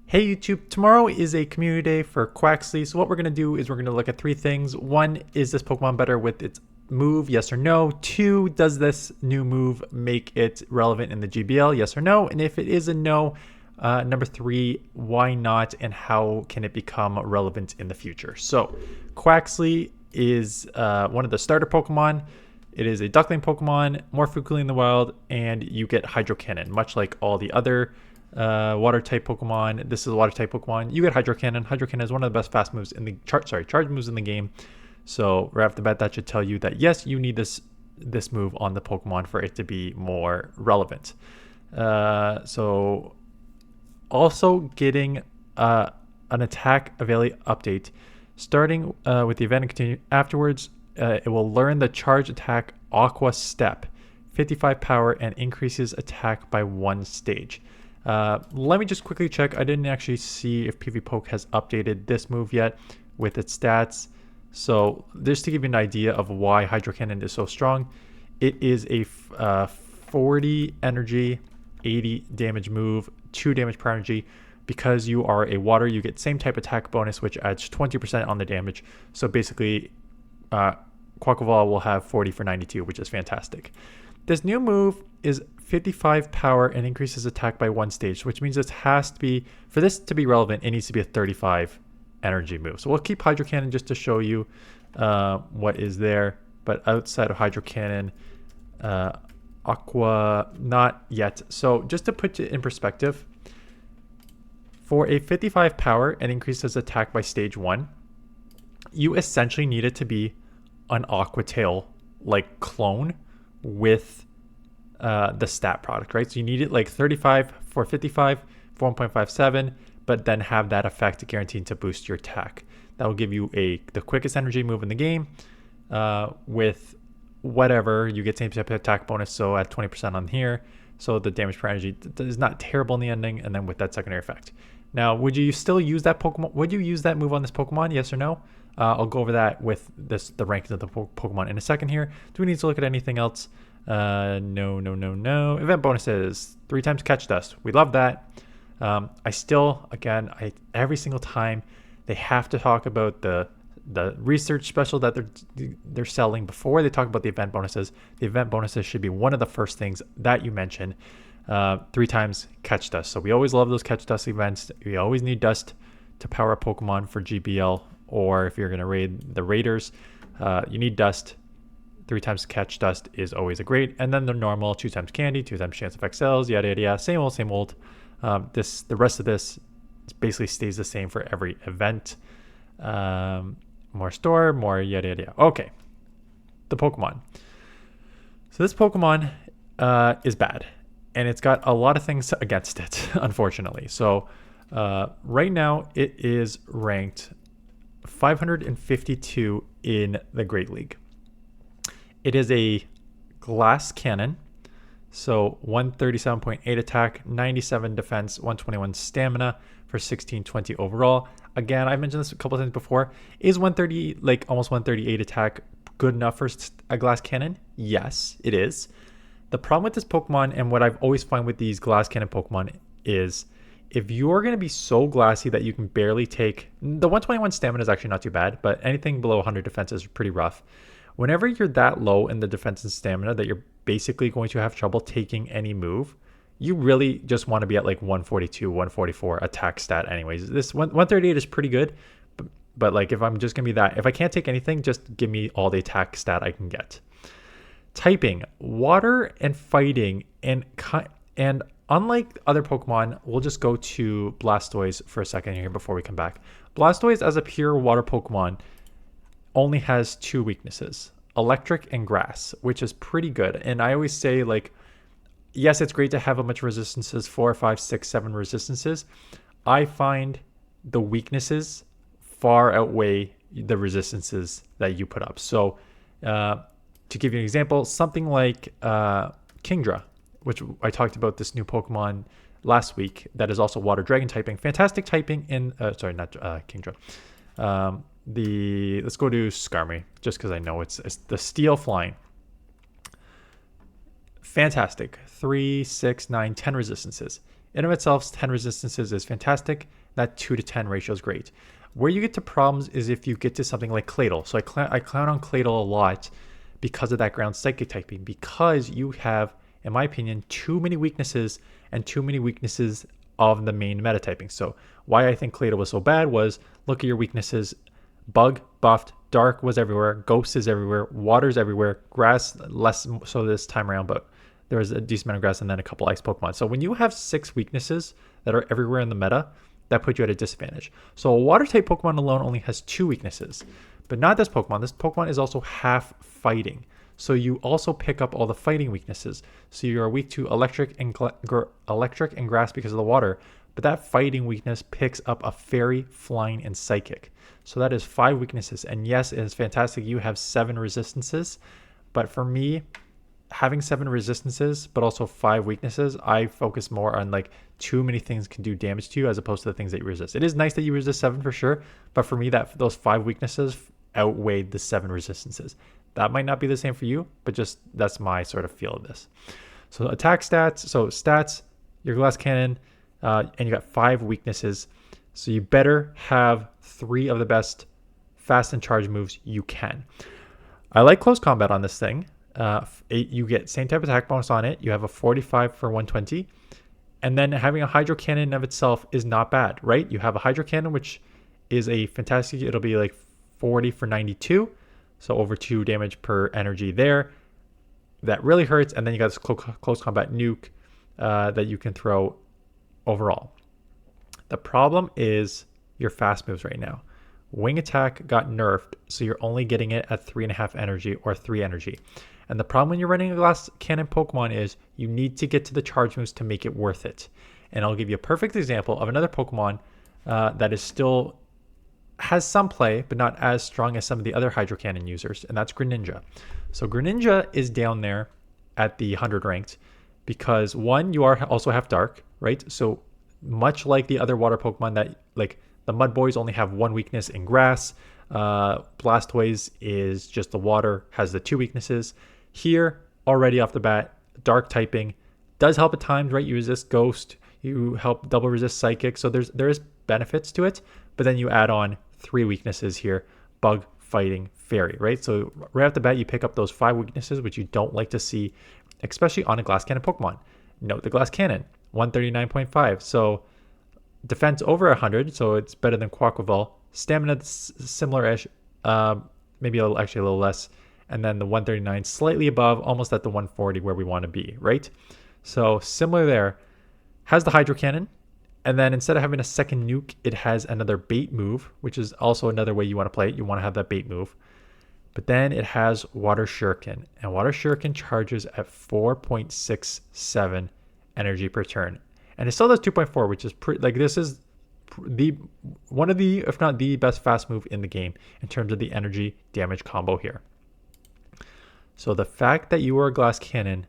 Hey YouTube, tomorrow is a community day for Quaxly, so what we're going to do is we're going to look at three things. One, is this Pokemon better with its move, yes or no? Two, does this new move make it relevant in the GBL, yes or no? And if it is a no, number three, why not and how can it become relevant in the future? So Quaxly is one of the starter Pokemon. It is a duckling Pokemon, more frequently in the wild, and you get Hydro Cannon, much like all the other water type Pokemon. This is a water type Pokemon. You get Hydro Cannon. Hydro Cannon is one of the best fast moves in the charge moves in the game. So right off the bat, that should tell you that yes, you need this move on the Pokemon for it to be more relevant. So also getting an attack availability update, starting with the event and continue afterwards. It will learn the charge attack Aqua Step, 55 power, and increases attack by 1 stage. Let me just quickly check. I didn't actually see if PvPoke has updated this move yet with its stats. So just to give you an idea of why Hydro Cannon is so strong, it is a 40 energy, 80 damage move, 2 damage per energy. Because you are a water, you get same type attack bonus, which adds 20% on the damage. So basically, Quaquaval will have 40 for 92, which is fantastic. This new move is 55 power and increases attack by 1 stage, which means it has to be, for this to be relevant, it needs to be a 35 energy move. So we'll keep Hydro Cannon just to show you what is there. But outside of Hydro Cannon, Aqua, not yet. So just to put it in perspective, for a 55 power and increases attack by stage 1, you essentially need it to be an Aqua Tail like clone with the stat product, right? So you need it like 35 for 55 for 1.57, but then have that effect guaranteed to boost your attack. That will give you the quickest energy move in the game with whatever. You get same type of attack bonus, so at 20% on here. So the damage per energy is not terrible in the ending, and then with that secondary effect. Now, would you still use that Pokemon? Would you use that move on this Pokemon? Yes or no? I'll go over that with the rankings of the Pokemon in a second here. Do we need to look at anything else? No. Event bonuses, 3 times Catch Dust. We love that. I still, again, every single time they have to talk about the research special that they're selling before they talk about the event bonuses. The event bonuses should be one of the first things that you mention. 3 times Catch Dust. So we always love those Catch Dust events. We always need Dust to power a Pokemon for GBL, or if you're going to raid the Raiders, you need Dust. 3 times Catch Dust is always a great. And then the normal 2 times Candy, 2 times Chance of XLs, yada yada yada. Same old. The rest of this basically stays the same for every event. More store, more yada yada yada. Okay, the Pokemon. So this Pokemon is bad, and it's got a lot of things against it, unfortunately. So right now it is ranked 552 in the Great League. It is a glass cannon, so 137.8 attack, 97 defense, 121 stamina for 1620 overall. Again, I've mentioned this a couple of times before. Is 130, like almost 138 attack, good enough for a glass cannon? Yes, it is. The problem with this Pokemon, and what I've always found with these glass cannon Pokemon, is if you're going to be so glassy that you can barely take... The 121 stamina is actually not too bad, but anything below 100 defense is pretty rough. Whenever you're that low in the defense and stamina that you're basically going to have trouble taking any move, you really just want to be at like 142, 144 attack stat anyways. This 138 is pretty good, but like if I'm just going to be that... If I can't take anything, just give me all the attack stat I can get. Typing, water and fighting, and unlike other Pokemon, we'll just go to Blastoise for a second here before we come back. Blastoise, as a pure water Pokemon, only has 2 weaknesses, electric and grass, which is pretty good. And I always say, like, yes, it's great to have a bunch of resistances, 4, 5, 6, 7 resistances. I find the weaknesses far outweigh the resistances that you put up. So to give you an example, something like Kingdra, which I talked about this new Pokemon last week that is also water dragon typing. Fantastic typing in, sorry, not Kingdra. Let's go to Skarmory, just because I know it's the Steel Flying. Fantastic. 3, 6, 9, 10 resistances. In of itself, 10 resistances is fantastic. That 2 to 10 ratio is great. Where you get to problems is if you get to something like Claydol. So I clown on Claydol a lot because of that ground psychic typing, because you have, in my opinion, too many weaknesses and too many weaknesses of the main meta typing. So why I think Claydol was so bad was, look at your weaknesses. Bug, buffed, dark was everywhere, ghost is everywhere, water's everywhere, grass less so this time around, but there was a decent amount of grass and then a couple ice Pokemon. So when you have 6 weaknesses that are everywhere in the meta, that put you at a disadvantage. So a water type Pokemon alone only has 2 weaknesses, but not this Pokemon. This Pokemon is also half fighting. So you also pick up all the fighting weaknesses. So you are weak to electric and grass because of the water, but that fighting weakness picks up a fairy, flying, and psychic. So that is 5 weaknesses. And yes, it is fantastic. You have 7 resistances, but for me, having 7 resistances but also 5 weaknesses, I focus more on like too many things can do damage to you as opposed to the things that you resist. It is nice that you resist 7 for sure, but for me, that those 5 weaknesses outweighed the 7 resistances. That might not be the same for you, but just that's my sort of feel of this. So attack stats, so stats, your glass cannon, and you got 5 weaknesses. So you better have 3 of the best fast and charge moves you can. I like close combat on this thing. You get same type of attack bonus on it. You have a 45 for 120. And then having a Hydro Cannon in of itself is not bad, right? You have a Hydro Cannon, which is a fantastic, it'll be like 40 for 92. So over 2 damage per energy there. That really hurts. And then you got this close combat nuke that you can throw overall. The problem is your fast moves right now. Wing attack got nerfed, so you're only getting it at 3.5 energy or 3 energy. And the problem when you're running a glass cannon Pokemon is you need to get to the charge moves to make it worth it. And I'll give you a perfect example of another Pokemon that is still has some play, but not as strong as some of the other Hydro Cannon users, and that's Greninja. So Greninja is down there at the 100 ranked because, one, you are also half dark, right? So much like the other water Pokemon that, like the Mud Boys only have 1 weakness in grass, Blastoise is just the water, has the 2 weaknesses. Here, already off the bat, dark typing does help at times, right? You resist Ghost, you help double resist Psychic, so there is benefits to it, but then you add on 3 weaknesses here: Bug, Fighting, Fairy, right? So right off the bat, you pick up those 5 weaknesses, which you don't like to see, especially on a Glass Cannon Pokemon. Note the Glass Cannon, 139.5, so defense over 100, so it's better than Quaquaval. Stamina similar-ish, maybe actually a little less, and then the 139 slightly above, almost at the 140 where we want to be, right? So similar there. Has the Hydro Cannon, and then instead of having a second nuke, it has another bait move, which is also another way you want to play it. You want to have that bait move. But then it has Water Shuriken, and Water Shuriken charges at 4.67 energy per turn. And it still does 2.4, which is pretty, like, this is one of the, if not the best fast move in the game in terms of the energy damage combo here. So the fact that you are a Glass Cannon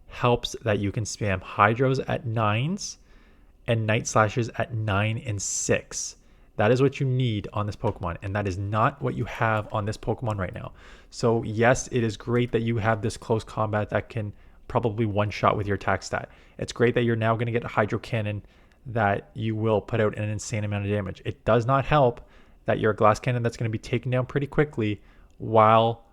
helps that you can spam Hydros at 9s and Night Slashes at 9 and 6. That is what you need on this Pokemon, and that is not what you have on this Pokemon right now. So yes, it is great that you have this close combat that can probably one-shot with your attack stat. It's great that you're now going to get a Hydro Cannon that you will put out an insane amount of damage. It does not help that you're a Glass Cannon that's going to be taken down pretty quickly, while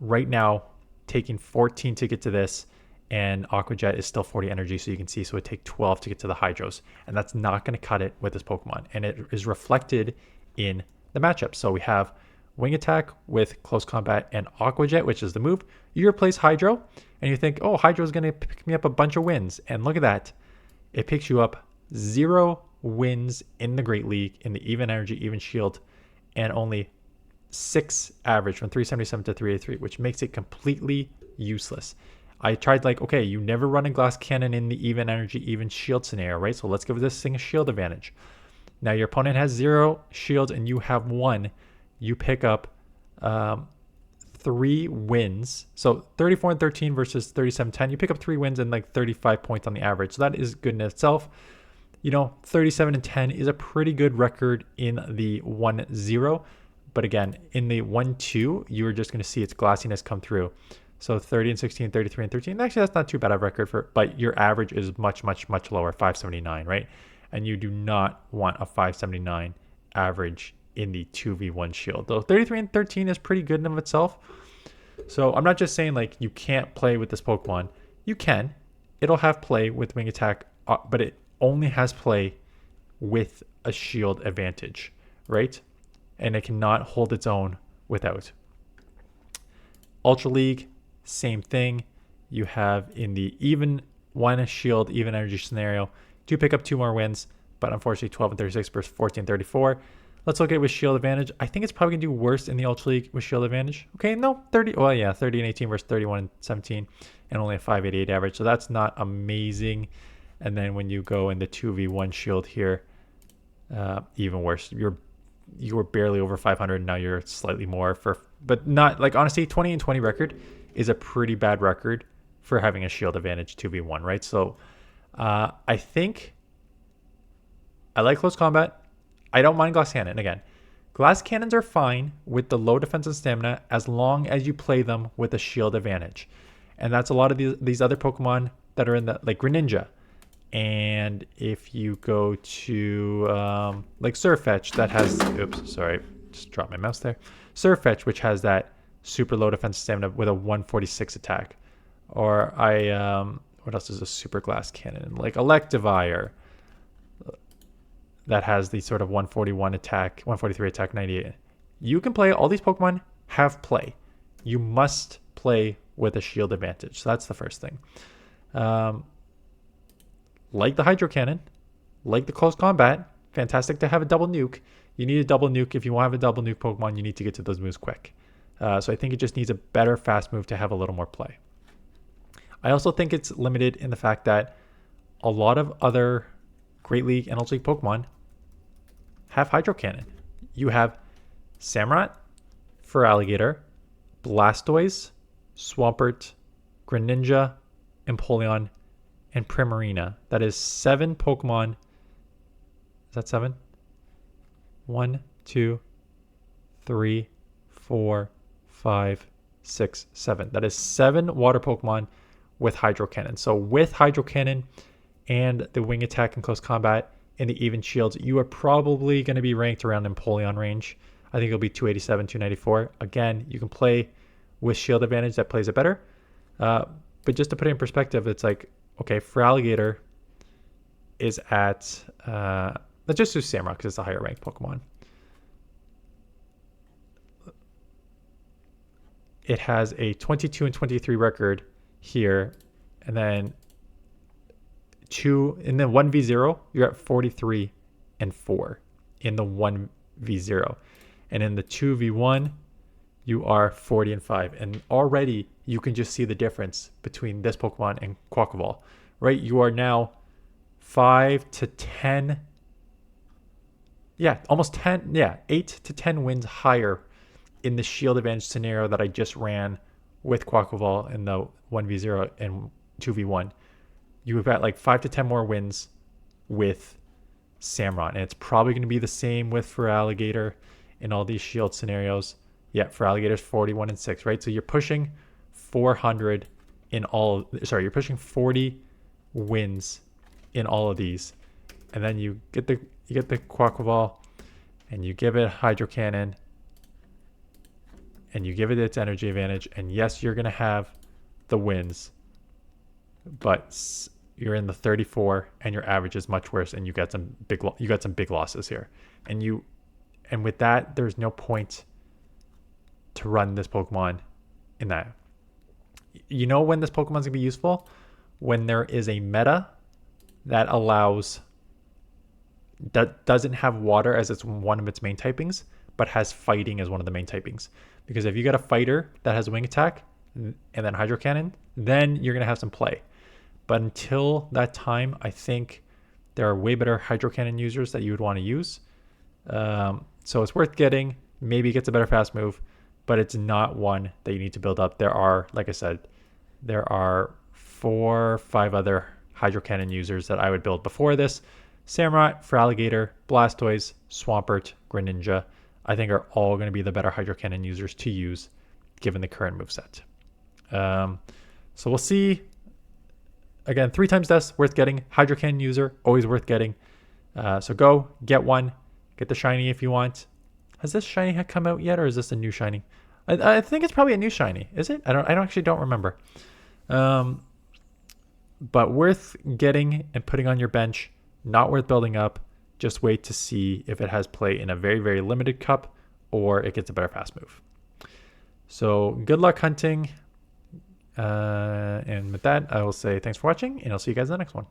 right now taking 14 to get to this, and Aqua Jet is still 40 energy, so you can see, so it take 12 to get to the Hydros, and that's not going to cut it with this Pokemon, and it is reflected in the matchup. So we have Wing Attack with Close Combat and Aqua Jet, which is the move. You replace Hydro, and you think, oh, Hydro is going to pick me up a bunch of wins, and look at that. It picks you up 0 wins in the Great League, in the even energy, even shield, and only 6 average from 377 to 383, which makes it completely useless. I tried, like, okay, you never run a Glass Cannon in the even energy, even shield scenario, right? So let's give this thing a shield advantage. Now your opponent has 0 shields and you have 1. You pick up 3 wins. So 34 and 13 versus 37-10. You pick up 3 wins and like 35 points on the average. So that is good in itself. You know, 37 and 10 is a pretty good record in the 1-0. But again, in the 1-2, you're just going to see its glassiness come through. So 30 and 16, 33 and 13. Actually, that's not too bad of a record but your average is much, much, much lower, 579, right? And you do not want a 579 average in the 2v1 shield. Though 33 and 13 is pretty good in of itself. So I'm not just saying like you can't play with this Pokemon. You can. It'll have play with Wing Attack, but it only has play with a shield advantage, right? And it cannot hold its own without. Ultra League, same thing. You have in the even one shield, even energy scenario, do pick up 2 more wins, but unfortunately 12 and 36 versus 14 and 34. Let's look at it with shield advantage. I think it's probably gonna do worse in the Ultra League with shield advantage. Okay, no, 30. Well, yeah, 30 and 18 versus 31 and 17, and only a 588 average. So that's not amazing. And then when you go in the 2v1 shield here, even worse. You were barely over 500. Now you're slightly more but not like, honestly, 20 and 20 record is a pretty bad record for having a shield advantage 2v1, right? So I think I like close combat. I don't mind glass cannon. Again, glass cannons are fine with the low defense and stamina as long as you play them with a shield advantage. And that's a lot of these other Pokemon that are in the, like Greninja. And if you go to like Surfetch, that has, oops, sorry, just dropped my mouse there. Surfetch, which has that super low defense stamina with a 146 attack. Or what else is a super glass cannon? Like Electivire, that has the sort of 141 attack, 143 attack, 98. You can play, all these Pokemon have play. You must play with a shield advantage. So that's the first thing. Like the Hydro Cannon, like the close combat, fantastic to have a double nuke. You need a double nuke. If you want to have a double nuke Pokemon, you need to get to those moves quick. So I think it just needs a better fast move to have a little more play. I also think it's limited in the fact that a lot of other Great League and Ultra League Pokemon have Hydro Cannon. You have Samurott, Feraligatr, Blastoise, Swampert, Greninja, Empoleon, and Primarina. That is 7 Pokemon. Is that 7? 1, 2, 3, 4, 5, 6, 7. That is 7 water Pokemon with Hydro Cannon. So with Hydro Cannon and the Wing Attack and Close Combat and the even shields, you are probably going to be ranked around Empoleon range. I think it'll be 287, 294. Again, you can play with shield advantage. That plays it better. But just to put it in perspective, it's like, okay, Feraligatr is at, let's just do Samurott because it's a higher ranked Pokemon. It has a 22 and 23 record here, and then 1v0, you're at 43 and 4 in the 1v0. And in the 2v1, you are 40 and 5. And already you can just see the difference between this Pokemon and Quaquaval, right? You are now 5 to 10. Yeah, almost 10. Yeah, 8 to 10 wins higher in the shield advantage scenario that I just ran with Quaquaval in the 1v0 and 2v1. You've got like 5 to 10 more wins with Samurott. And it's probably going to be the same with Feraligatr in all these shield scenarios. Yeah, Feraligatr's 41 and 6, right? So you're pushing 400 in all, sorry, you're pushing 40 wins in all of these. And then you get the Quaquaval and you give it Hydro Cannon and you give it its energy advantage. And yes, you're going to have the wins, but you're in the 34 and your average is much worse, and you got some big losses here. And with that, there's no point to run this Pokemon in that. You know when this Pokemon's gonna be useful? When there is a meta that doesn't have water as it's one of its main typings, but has fighting as one of the main typings. Because if you got a fighter that has a Wing Attack and then Hydro Cannon, then you're gonna have some play. But until that time, I think there are way better Hydro Cannon users that you would want to use. So it's worth getting. Maybe it gets a better fast move, but it's not one that you need to build up. There are, like I said, there are 4 or 5 other Hydro Cannon users that I would build before this. Samurott, Feraligatr, Blastoise, Swampert, Greninja, I think are all going to be the better Hydro Cannon users to use given the current moveset. So we'll see. Again, 3 times deaths, worth getting. Hydro Cannon user, always worth getting. So go, get one. Get the shiny if you want. Has this shiny come out yet, or is this a new shiny? I think it's probably a new shiny. Is it? I actually don't remember. But worth getting and putting on your bench. Not worth building up. Just wait to see if it has play in a very, very limited cup, or it gets a better fast move. So good luck hunting. And with that, I will say thanks for watching, and I'll see you guys in the next one.